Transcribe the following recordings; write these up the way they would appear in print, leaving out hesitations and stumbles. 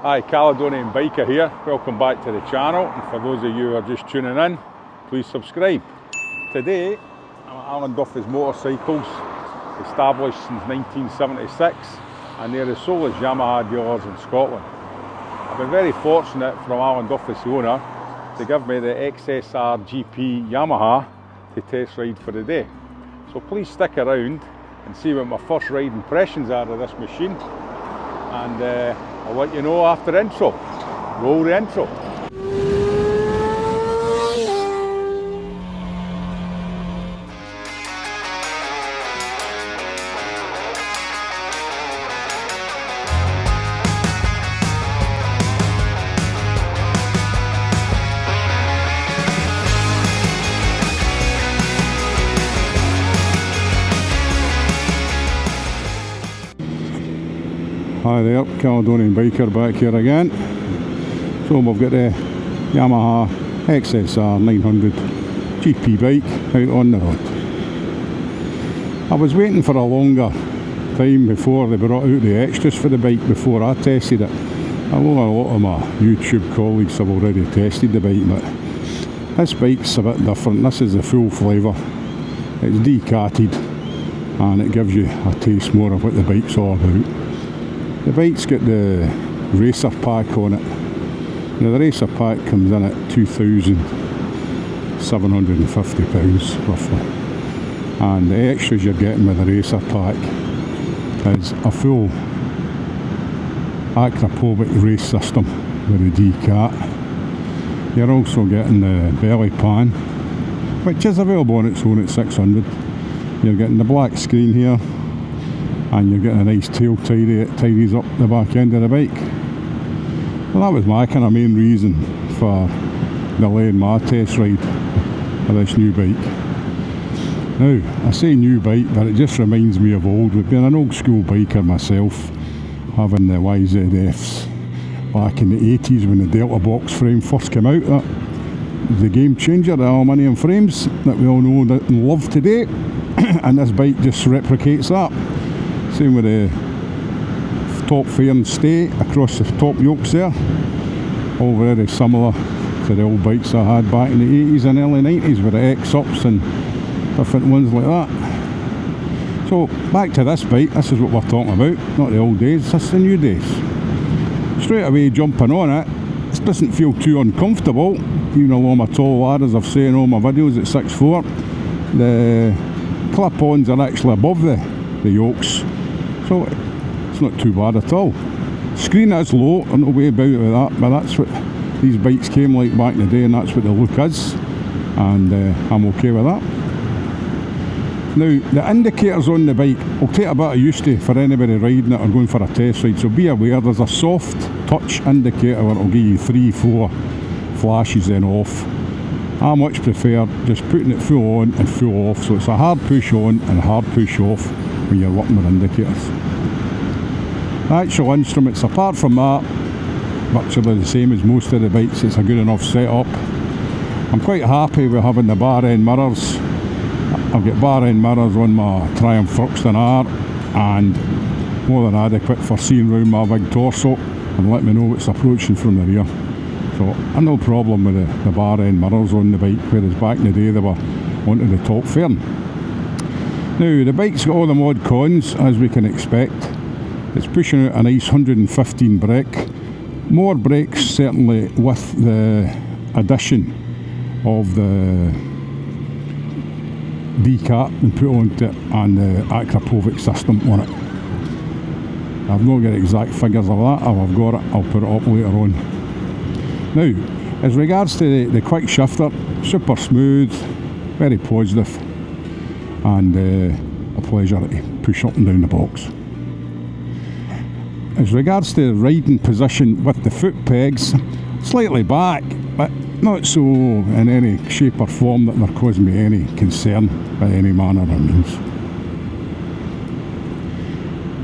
Hi, Caledonian Biker here. Welcome back to the channel, and for those of you who are just tuning in, please subscribe. Today I'm at Alan Duffy's Motorcycles, established since 1976, and they're the solest Yamaha dealers in Scotland. I've been very fortunate from Alan Duffy's owner to give me the XSR GP Yamaha to test ride for the day. So please stick around and see what my first ride impressions are of this machine, and I'll let you know after the intro. Roll the intro. Hi there, Caledonian Biker back here again. So we've got the Yamaha XSR900 GP bike out on the road. I was waiting for a longer time before they brought out the extras for the bike before I tested it. I know a lot of my YouTube colleagues have already tested the bike, but this bike's a bit different. This is the full flavour. It's decatted and it gives you a taste more of what the bike's all about. The bike's got the racer pack on it. Now the racer pack comes in at £2,750 roughly, and the extras you're getting with the racer pack is a full Akrapovic race system with a decat. You're also getting the belly pan, which is available on its own at 600. You're getting the black screen here, and you're getting a nice tail tidy that tidies up the back end of the bike. Well, that was my kind of main reason for delaying my test ride of this new bike. Now, I say new bike, but it just reminds me of old. We've been an old school biker myself, having the YZFs back in the 80s when the Delta box frame first came out. That was the game changer, the aluminium frames that we all know and love today, and this bike just replicates that. Same with the top fair and stay across the top yokes there, all very similar to the old bikes I had back in the 80s and early 90s with the X-Ups and different ones like that. So back to this bike. This is what we're talking about, not the old days, this is the new days. Straight away jumping on it, this doesn't feel too uncomfortable, even though all my tall ladders I've seen in all my videos at 6'4". The clip-ons are actually above the yokes, so it's not too bad at all. Screen is low, no way about it with that, but that's what these bikes came like back in the day, and that's what the look is, and I'm okay with that. Now, the indicators on the bike will take a bit of use to for anybody riding it or going for a test ride, so be aware there's a soft touch indicator where it'll give you 3-4 flashes then off. I much prefer just putting it full on and full off, so it's a hard push on and a hard push off when you're working with indicators. The actual instruments, apart from that, virtually the same as most of the bikes. It's a good enough setup. I'm quite happy with having the bar end mirrors. I've got bar end mirrors on my Triumph Thruxton R, and more than adequate for seeing round my big torso and let me know what's approaching from the rear. So I've no problem with the bar end mirrors on the bike, whereas back in the day they were onto the top fairing. Now the bike's got all the mod cons as we can expect. It's pushing out a nice 115 brake. More brakes certainly with the addition of the decat and put onto it and the Akrapovic system on it. I've not got exact figures of that. If I've got it, I'll put it up later on. Now, as regards to the quick shifter, super smooth, very positive, and a pleasure to push up and down the box. As regards to the riding position with the foot pegs, slightly back, but not so in any shape or form that they're causing me any concern by any manner of means.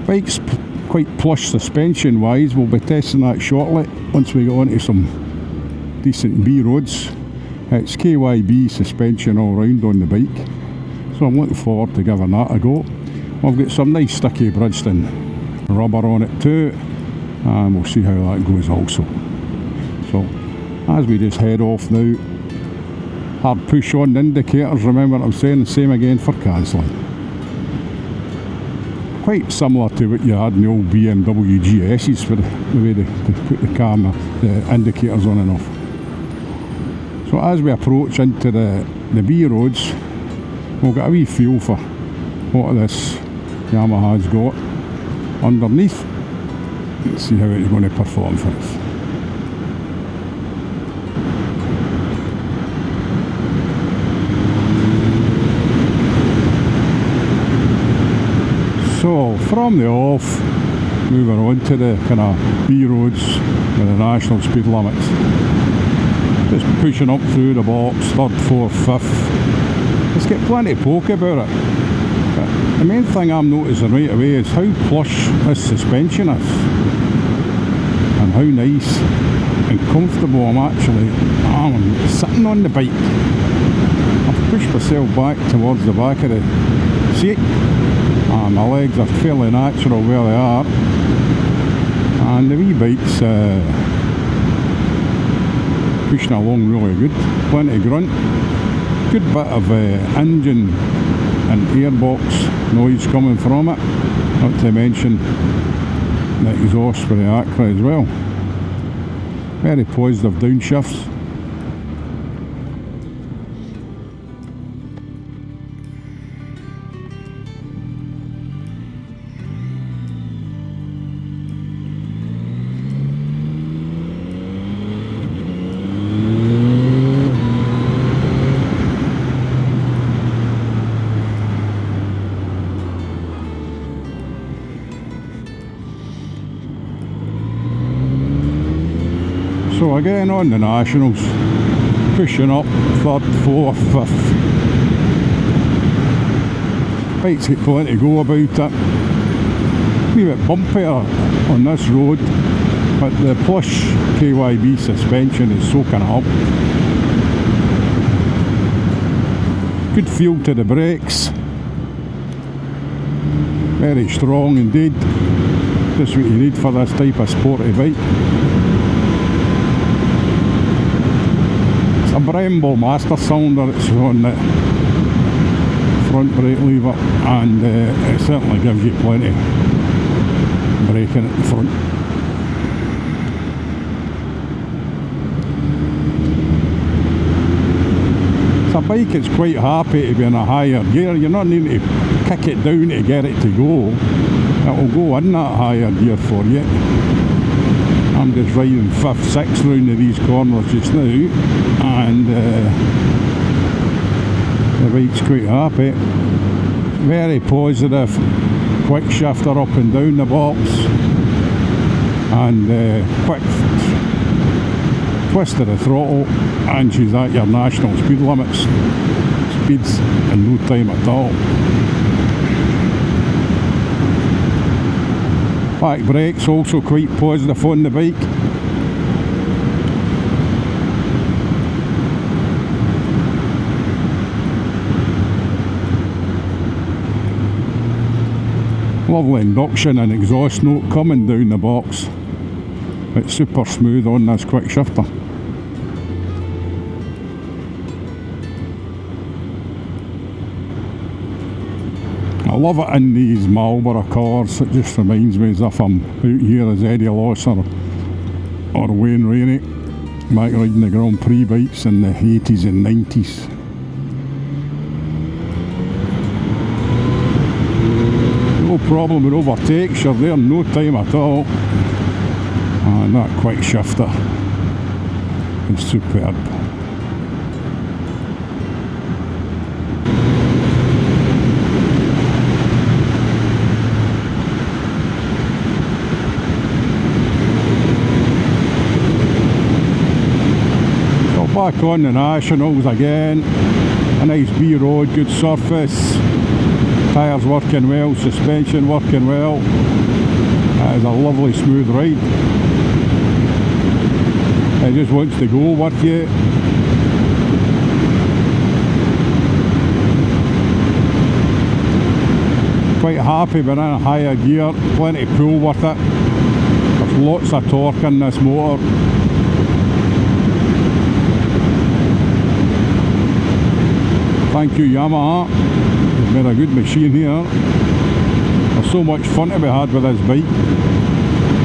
Bike's quite plush suspension wise. We'll be testing that shortly once we go onto some decent B roads. It's KYB suspension all round on the bike, so I'm looking forward to giving that a go. We've got some nice sticky Bridgestone rubber on it too, and we'll see how that goes also. So as we just head off now, hard push on the indicators, remember I'm saying the same again for cancelling. Quite similar to what you had in the old BMW GS's for the way they put the camera, the indicators on and off. So as we approach into the B roads, we'll get a wee feel for what this Yamaha's got underneath. Let's see how it's going to perform for us. So from the off, moving on to the kind of B roads with the national speed limits. Just pushing up through the box, third, fourth, fifth. It's got plenty of poke about it. But the main thing I'm noticing right away is how plush this suspension is. And how nice and comfortable I'm sitting on the bike. I've pushed myself back towards the back of the seat. My legs are fairly natural where they are, and the wee bike's pushing along really good, plenty of grunt, good bit of engine and airbox noise coming from it, not to mention the exhaust for the Acra as well. Very positive downshifts. So again on the nationals, pushing up third, fourth, fifth. Bike's got plenty to go about it. A wee bit bumpier on this road, but the plush KYB suspension is soaking it up. Good feel to the brakes. Very strong indeed. Just what you need for this type of sporty bike. A Brembo master cylinder, it's on the front brake lever, and it certainly gives you plenty braking at the front. It's a bike that's quite happy to be in a higher gear. You're not needing to kick it down to get it to go. It will go in that higher gear for you. I'm just riding 5th, 6th round of these corners just now, and the bike's quite happy. Very positive, quick shifter up and down the box, and quick twist of the throttle, and she's at your national speed limits. Speeds in no time at all. Back brakes also quite positive on the bike. Lovely induction and exhaust note coming down the box. It's super smooth on this quick shifter. I love it in these Marlborough cars. It just reminds me as if I'm out here as Eddie Lawson or Wayne Rainey, back riding the Grand Prix bikes in the 80s and 90s. No problem with overtakes, you're there in no time at all. And that quick shifter is superb. Back on the nationals again, a nice B road, good surface, tyres working well, suspension working well. That is a lovely smooth ride. It just wants to go with you. Quite happy being in a higher gear, plenty of pull with it. There's Lots of torque in this motor. Thank you Yamaha, you've made a good machine here. There's so much fun to be had with this bike.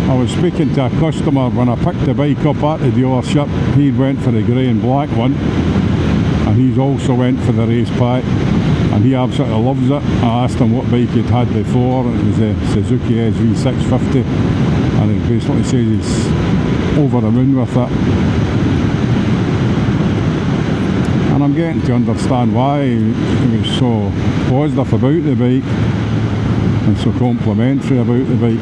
I was speaking to a customer when I picked the bike up at the dealership. He went for the grey and black one, and he's also went for the race pack, and he absolutely loves it. I asked him what bike he'd had before, and it was a Suzuki SV650, and he basically says he's over the moon with it. And I'm getting to understand why he was so positive about the bike and so complimentary about the bike.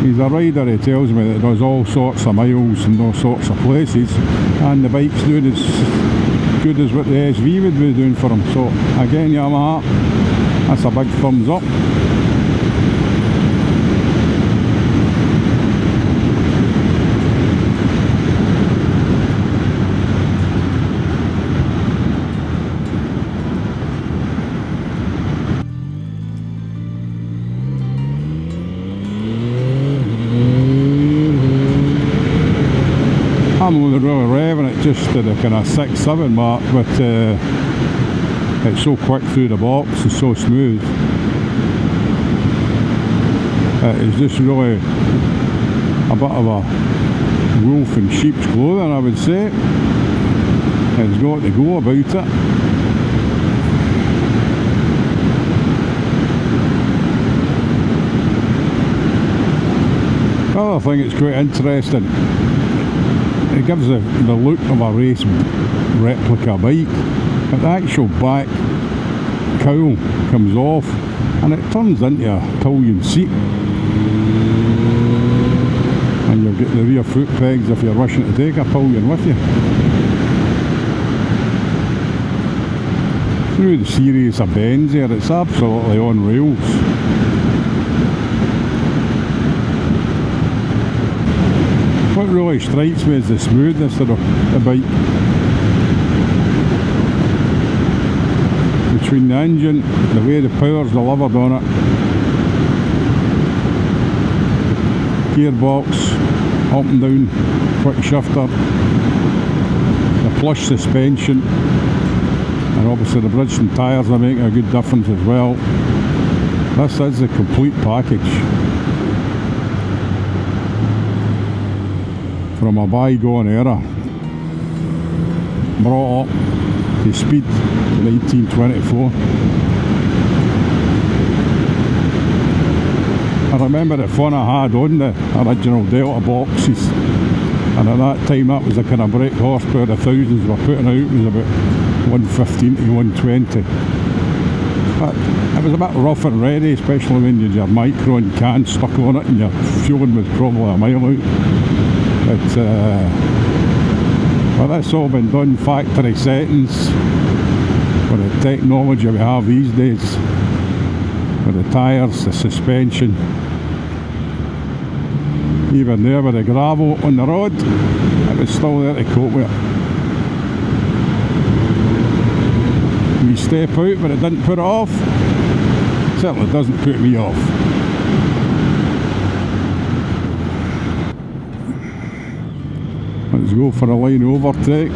He's a rider, he tells me, that does all sorts of miles and all sorts of places, and the bike's doing as good as what the SV would be doing for him. So again Yamaha, that's a big thumbs up. I'm only really revving it just to the kind of 6-7 mark, but it's so quick through the box, it's so smooth. It's just really a bit of a wolf in sheep's clothing, I would say. It's got to go about it. The other thing that's quite interesting, it gives the look of a race replica bike, but the actual back cowl comes off and it turns into a pillion seat, and you'll get the rear foot pegs if you're wishing to take a pillion with you. Through the series of bends here, it's absolutely on rails. What really strikes me is the smoothness of the bike. Between the engine, the way the power's delivered on it, gearbox, up and down, quick shifter, the plush suspension, and obviously the Bridgestone tyres are making a good difference as well. This is the complete package. From a bygone era, brought up to speed in 1924. I remember the fun I had on the original Delta boxes, and at that time that was the kind of brake horsepower the thousands were putting out, was about 115 to 120. But it was a bit rough and ready, especially when you had your micron can stuck on it and your fueling was probably a mile out. But that's all been done factory settings with the technology we have these days, with the tyres, the suspension, even there with the gravel on the road, it was still there to cope with it. We step out, but it didn't put it off. It certainly doesn't put me off. Let's go for a line overtake.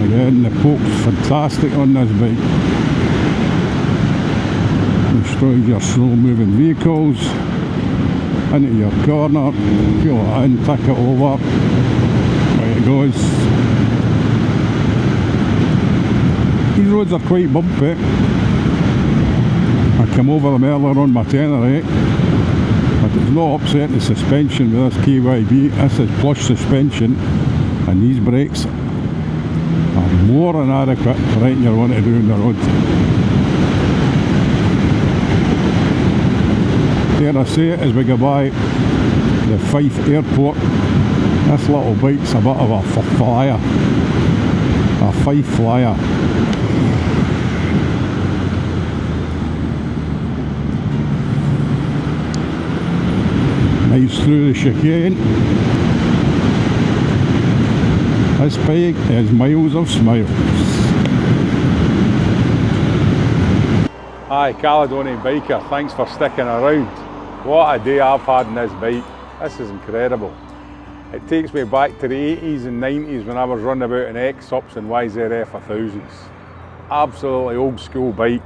Again, the poke's fantastic on this bike. Destroys your slow moving vehicles. Into your corner, peel it in, tuck it over. There it goes. These roads are quite bumpy. I came over them earlier on my Tenere, but it's not upsetting the suspension with this KYB. This is plush suspension, and these brakes are more than adequate for anything you want to do on the road. Dare I say it, as we go by the Fife airport, this little bike's a bit of a flyer, a Fife flyer. Nice through the chicane. This bike is miles of smiles. Hi, Caledonian biker, thanks for sticking around. What a day I've had on this bike. This is incredible. It takes me back to the 80s and 90s when I was running about in X-Ups and YZF 1000s. Absolutely old school bike,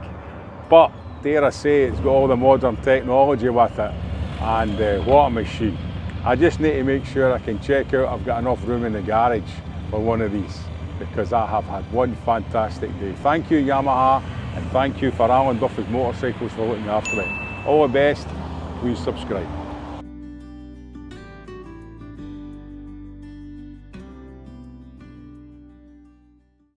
but dare I say it's got all the modern technology with it, and what a machine. I just need to make sure I can check out I've got enough room in the garage for one of these, because I have had one fantastic day. Thank you Yamaha, and thank you for Alan Duffy's Motorcycles for looking after me. All the best, please subscribe.